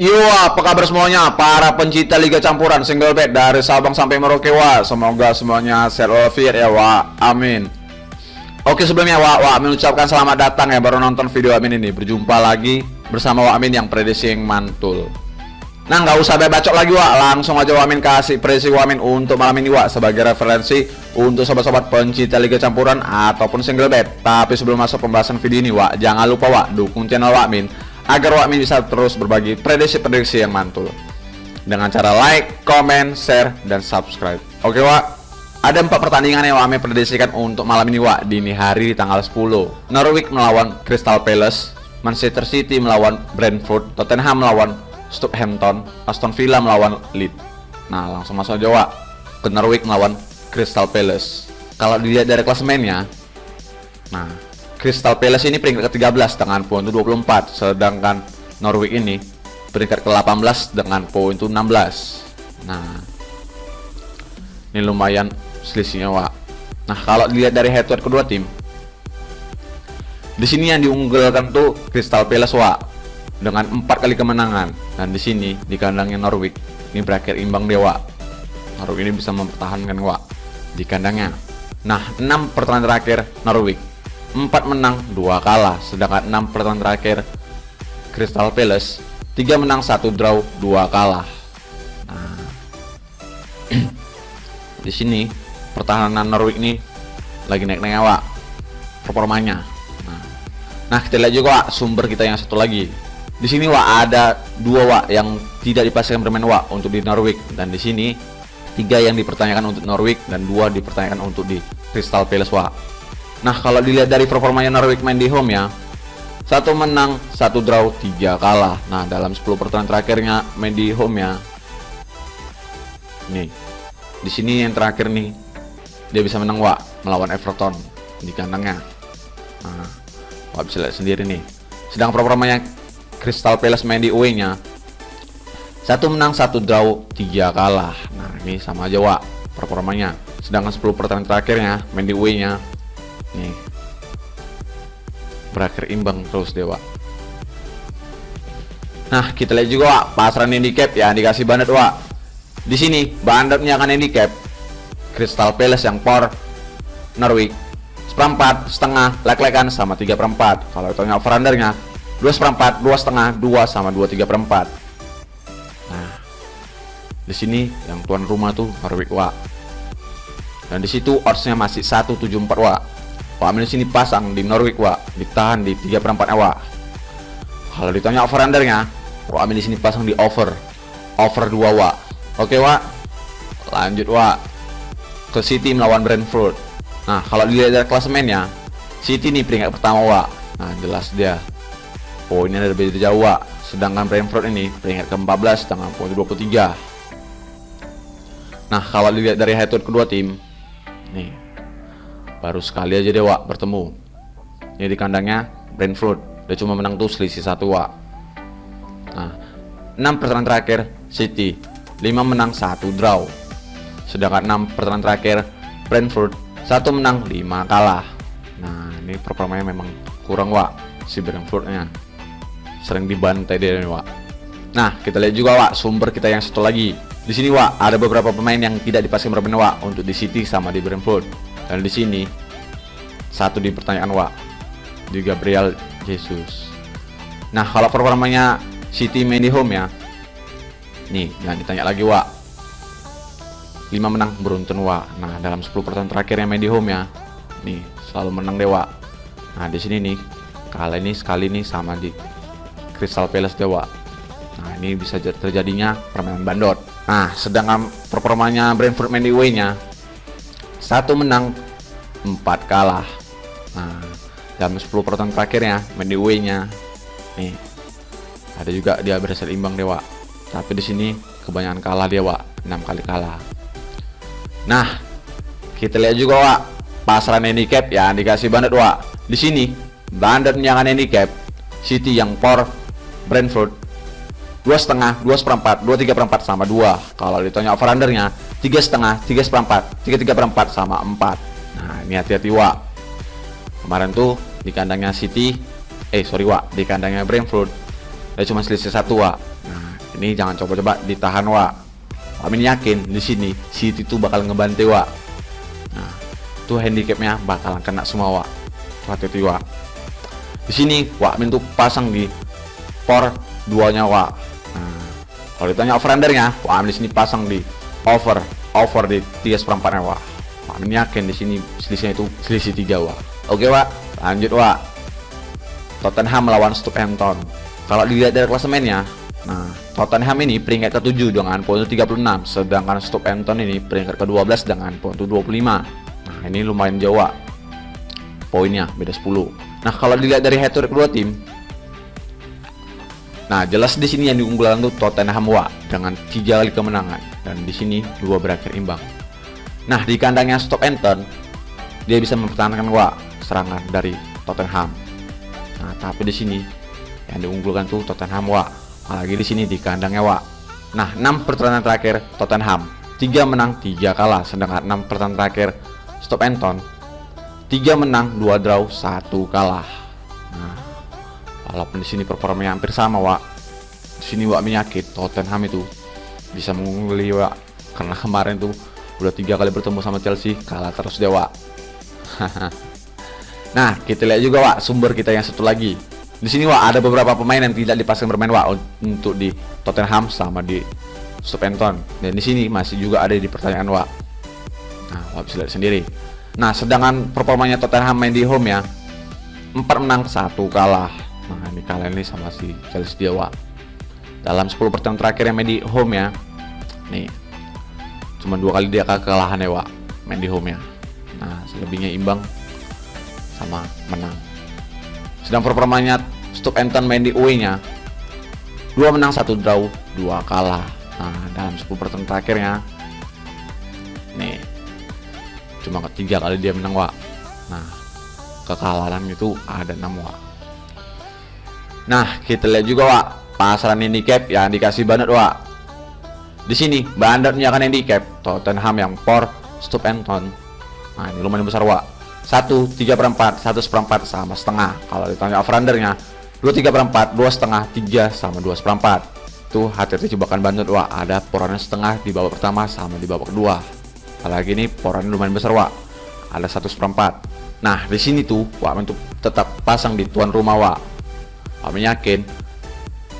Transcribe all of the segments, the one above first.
Yo, apa kabar semuanya? Para pencinta Liga Campuran single bed dari Sabang sampai Merauke, wa. Semoga semuanya sehat walafiat ya, wa. Amin. Oke, sebelumnya wa mengucapkan selamat datang ya baru nonton video Amin ini. Berjumpa lagi bersama Wa Amin yang prediksi yang mantul. Nah, nggak usah bacot lagi, wa. Langsung aja Wa Amin kasih prediksi Wa Amin untuk malam ini, wa, sebagai referensi untuk sobat-sobat pencinta Liga Campuran ataupun single bed. Tapi sebelum masuk pembahasan video ini, wa, jangan lupa, wa, dukung channel Wa Amin agar Wa Amin bisa terus berbagi prediksi-prediksi yang mantul dengan cara like, comment, share, dan subscribe. Oke, wa, ada 4 pertandingan yang Wa Amin prediksikan untuk malam ini, wa, dini hari di tanggal 10. Norwich melawan Crystal Palace, Manchester City melawan Brentford, Tottenham melawan Southampton, Aston Villa melawan Leeds. Nah, langsung masuk aja, wa, ke Norwich melawan Crystal Palace. Kalau dilihat dari klasemennya, nah, Crystal Palace ini peringkat ke-13 dengan poin 24, sedangkan Norwich ini peringkat ke-18 dengan poin 16. Nah, ini lumayan selisihnya, wa. Nah, kalau dilihat dari head to head kedua tim, di sini yang diunggulkan tuh Crystal Palace, wa, dengan 4 kali kemenangan, dan di sini di kandangnya Norwich ini berakhir imbang dewa. Norwich ini bisa mempertahankan, wa, di kandangnya. Nah, 6 pertandingan terakhir Norwich 4 menang 2 kalah, sedangkan 6 pertandingan terakhir Crystal Palace 3 menang 1 draw 2 kalah. Nah, di sini pertahanan Norwich ini lagi naik-naiknya, wa, performanya. Nah, kita lihat juga, wa, sumber kita yang satu lagi. Di sini, wa, ada 2, wa, yang tidak dipastikan bermain, wa, untuk di Norwich, dan di sini 3 yang dipertanyakan untuk Norwich dan 2 dipertanyakan untuk di Crystal Palace, wa. Nah, kalau dilihat dari performanya Norwich main di home ya, 1 menang 1 draw 3 kalah. Nah, dalam 10 pertandingan terakhirnya main di home ya, nih di sini yang terakhir nih dia bisa menang, wa, melawan Everton di kandangnya. Nah, wa, bisa lihat sendiri nih. Sedang performanya Crystal Palace main di away nya 1 menang 1 draw 3 kalah. Nah, ini sama aja, wa, performanya. Sedangkan 10 pertandingan terakhirnya main di away nya nih berakhir imbang terus, dewa. Nah, kita lihat juga, wa, pasaran handicap ya dikasih banget, wa. Di sini bandetnya akan handicap Crystal Palace yang por Norwich 1/4, setengah, lek-lekan sama 3/4. Kalau itu over undernya 2/4, 2,5, 2 sama 2/3/4. Nah, di sini yang tuan rumah tuh Norwich, wa. Dan di situ oddsnya masih 1,74, wa. Wa Amin di sini pasang di Norwich, wa, ditahan di 3/4, wa. Kalau ditanya over undernya, Wa Amin di sini pasang di over 2, wa. Oke, wa, lanjut, wa, ke City melawan Brentford. Nah, kalau dilihat dari klasemennya, City ini peringkat pertama, wa. Nah, jelas dia poinnya ada beda jauh, wa. Sedangkan Brentford ini peringkat ke-14 dengan poin 23. Nah, kalau dilihat dari head to head kedua tim, nih baru sekali aja deh, wa, bertemu. Ini di kandangnya Brentford, dia cuma menang tuh selisih 1, wa. Nah, 6 pertandingan terakhir City 5 menang 1 draw, sedangkan 6 pertandingan terakhir Brentford 1 menang 5 kalah. Nah, ini performanya memang kurang, wa, si Brentfordnya sering dibantai dia, wa. Nah, kita lihat juga, wa, sumber kita yang satu lagi. Di sini, wa, ada beberapa pemain yang tidak dipastikan bermain, wa, untuk di City sama di Brentford. Dan di sini satu dipertanyakan, wa, di Gabriel Jesus. Nah, kalau performanya City main di home ya, nih jangan ditanya lagi, wa, 5 menang beruntun, wa. Nah, dalam 10 pertandingan terakhir yang main di home ya, nih selalu menang, dewa. Nah, di sini nih kalah ini sekali nih sama di Crystal Palace, dewa. Nah, ini bisa terjadinya permainan bandot. Nah, sedangkan performanya Brentford main di away nya 1 menang 4 kalah. Nah, dalam 10 pertandingan terakhirnya main di away nya nih ada juga dia berhasil imbang, dewa. Tapi di sini kebanyakan kalah dia, wa, 6 kali kalah. Nah, kita lihat juga, wa, pasaran handicap ya dikasih banget, wa. Di sini bandit yang handicap City yang por Brentford 2,5, 2,4, 2,3/4 sama 2. Kalau ditanya over undernya 3,5, 3,4, 3,3/4 sama 4. Nah, ini hati-hati, wa. Kemarin tuh di kandangnya City, di kandangnya Brentford dia cuma selisih 1, wa. Nah, ini jangan coba-coba ditahan Wak. Amin yakin di sini City itu bakal ngebantai Wak. Nah, itu handicapnya bakalan kena semua Wak. Hati-hati Wak. Di sini Wak Amin tuh pasang di por 2-nya Wak. Nah, kalau ditanya over-undernya, Wak Amin di sini pasang di over di 3/4-nya Wak. Wak Amin yakin di sini selisihnya itu selisih 3 Wak. Oke Wak, lanjut Wak. Tottenham melawan Southampton. Kalau dilihat dari klasemennya, nah Tottenham ini peringkat ke-7 dengan poin 36, sedangkan Southampton ini peringkat ke-12 dengan poin 25. Nah, ini lumayan jauh Wak. Poinnya beda 10. Nah, kalau dilihat dari head to head kedua tim, nah jelas di sini yang diunggulkan tuh Tottenham Wak dengan 3 kali kemenangan, dan di sini 2 berakhir imbang. Nah, di kandangnya Southampton dia bisa mempertahankan Wak serangan dari Tottenham. Nah, tapi di sini yang diunggulkan tuh Tottenham Wak. Apalagi di sini di kandangnya Wak. Nah, 6 pertandingan terakhir Tottenham 3 menang 3 kalah, sedangkan 6 pertandingan terakhir Southampton 3 menang 2 draw 1 kalah. Nah, walaupun di sini performanya hampir sama Wak, di sini Wak menyakit Tottenham itu bisa mengungguli Wak, karena kemarin tuh udah 3 kali bertemu sama Chelsea kalah terus deh Wak. Nah, kita lihat juga Wak sumber kita yang satu lagi. Di sini Wak ada beberapa pemain yang tidak dipasang bermain Wak untuk di Tottenham sama di Southampton. Dan di sini masih juga ada di pertanyaan Wak. Nah, Wak bisa lihat sendiri. Nah, sedangkan performanya Tottenham main di home ya 4 menang 1 kalah. Nah, ini kalah ini sama si Chelsea dia Wak. Dalam 10 pertandingan terakhir yang main di home ya, nih cuma 2 kali dia kekalahan ya Wak main di home ya. Nah, selebihnya imbang sama menang. Sedang performanya Southampton main di away-nya 2 menang 1 draw 2 kalah. Nah, dalam 10 pertandingan terakhirnya nih cuma 3 kali dia menang Wak. Nah, kekalahan itu ada 6 Wak. Nah, kita lihat juga Wak pasaran handicap yang dikasih Bandit Wak. Di sini Bandit menyiapkan handicap Tottenham yang for Southampton. Nah, ini lumayan besar Wak. 1 3/4, 1/4 sama setengah. Kalau ditanya over-undernya 2 3/4, 2 setengah, 3 sama 2 seperempat. Tuh hati-hati jebakan Bandit Wak. Ada porannya setengah di babak pertama sama di babak kedua. Apalagi ini porannya lumayan besar Wak. Ada 1/4. Nah, di sini tuh Wak untuk tetap pasang di tuan rumah Wak. Wak yakin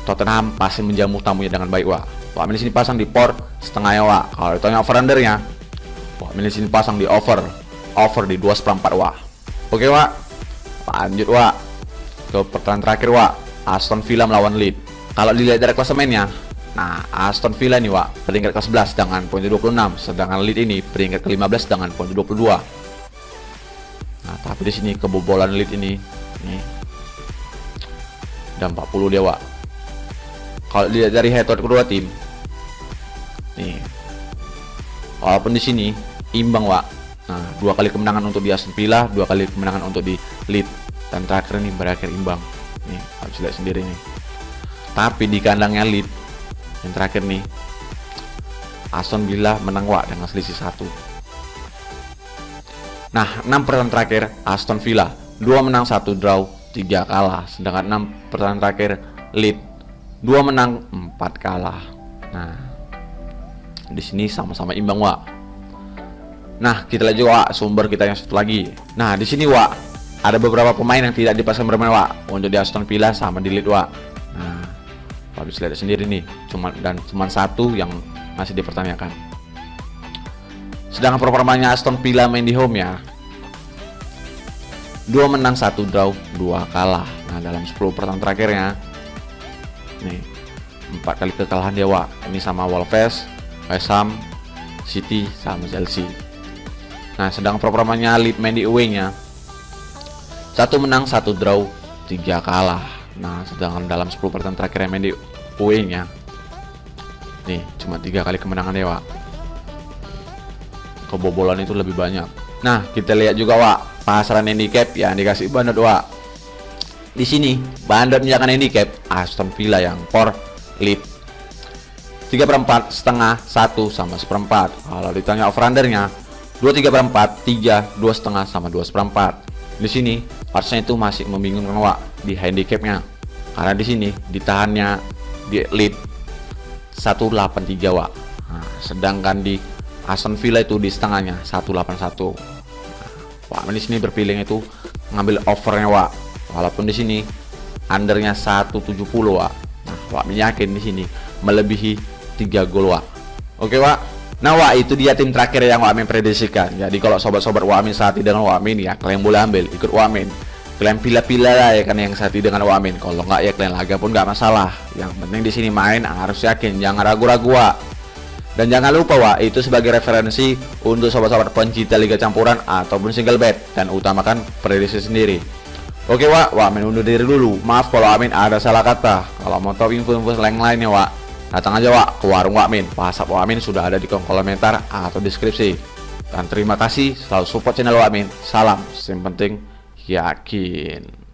Tottenham pasti menjamu tamunya dengan baik Wak. Wak di sini pasang di por setengahnya Wak. Kalau ditanya over-undernya, Wak di sini pasang di over di 2/4 Wak. Oke Wak, lanjut Wak ke pertandingan terakhir Wak, Aston Villa melawan Leeds. Kalau dilihat dari klasemennya, nah Aston Villa nih Wak peringkat ke-11 dengan poin 26, sedangkan Leeds ini peringkat ke-15 dengan poin 22. Nah, tapi di sini kebobolan Leeds ini nih dan 40 dia Wak. Kalau dilihat dari head to head kedua tim nih, walaupun di sini imbang Wak. Nah, 2 kali kemenangan untuk di Aston Villa, 2 kali kemenangan untuk di Leeds, dan terakhir ini berakhir imbang. Nih, harus lihat sendiri nih. Tapi di kandangnya Leeds yang terakhir nih, Aston Villa menang Wak dengan selisih 1. Nah, 6 pertandingan terakhir Aston Villa 2 menang 1 draw 3 kalah, sedangkan 6 pertandingan terakhir Leeds 2 menang 4 kalah. Nah, di sini sama-sama imbang Wak. Nah, kita lihat juga Wak sumber kita yang satu lagi. Nah, di sini Wak ada beberapa pemain yang tidak dipasang bermain Wak untuk di Aston Villa sama di Leeds Wak. Nah, Wak bisa lihat sendiri nih, cuma 1 yang masih dipertanyakan. Sedangkan performanya Aston Villa main di home ya 2 menang 1 draw 2 kalah. Nah, dalam 10 pertandingan terakhirnya nih 4 kali kekalahan dia Wak. Ini sama Wolves, West Ham, City sama Chelsea. Nah, sedang performanya Leeds main di away-nya 1 menang 1 draw 3 kalah. Nah, sedangkan dalam 10 pertandingan terakhir yang main di away-nya nih cuma 3 kali kemenangan ya Wak. Kebobolan itu lebih banyak. Nah, kita lihat juga Wak pasaran handicap yang dikasih Bandit Wak. Di sini Bandit menyiapkan handicap Aston Villa yang for Leeds 3/4, setengah, 1 sama 1/4. Kalau ditanya over-undernya 2 3/4, 3, 2 setengah sama 2 seperempat. Di sini harusnya itu masih membingungkan Wak di handicapnya, karena di sini ditahannya di Leeds 183 Wak. Nah, sedangkan di Aston Villa itu di setengahnya 181. Wak Min di sini berpilih itu ngambil overnya Wak. Walaupun di sini undernya 170 Wak. Nah, Wak Min yakin di sini melebihi 3 gol Wak. Oke Wak. Nah Wak, itu dia tim terakhir yang Wak Min prediksikan. Jadi kalau sobat-sobat Wak Min saati dengan Wak Min ya kalian boleh ambil ikut Wak Min. Kalian pilih-pilih lah ya kan yang saati dengan Wak Min. Kalau nggak ya kalian laga pun nggak masalah. Yang penting di sini main harus yakin, jangan ragu-ragu Wak. Dan jangan lupa Wak, itu sebagai referensi untuk sobat-sobat pencinta Liga Campuran ataupun single bet, dan utamakan prediksi sendiri. Oke Wak, Wak Min undur diri dulu. Maaf kalau Wak Min ada salah kata. Kalau mau tahu info-info lainnya Wak, datang aja Wak ke warung Wak Min. WhatsApp Wak Min sudah ada di kolom komentar atau deskripsi. Dan terima kasih selalu support channel Wak Min. Salam, yang penting yakin.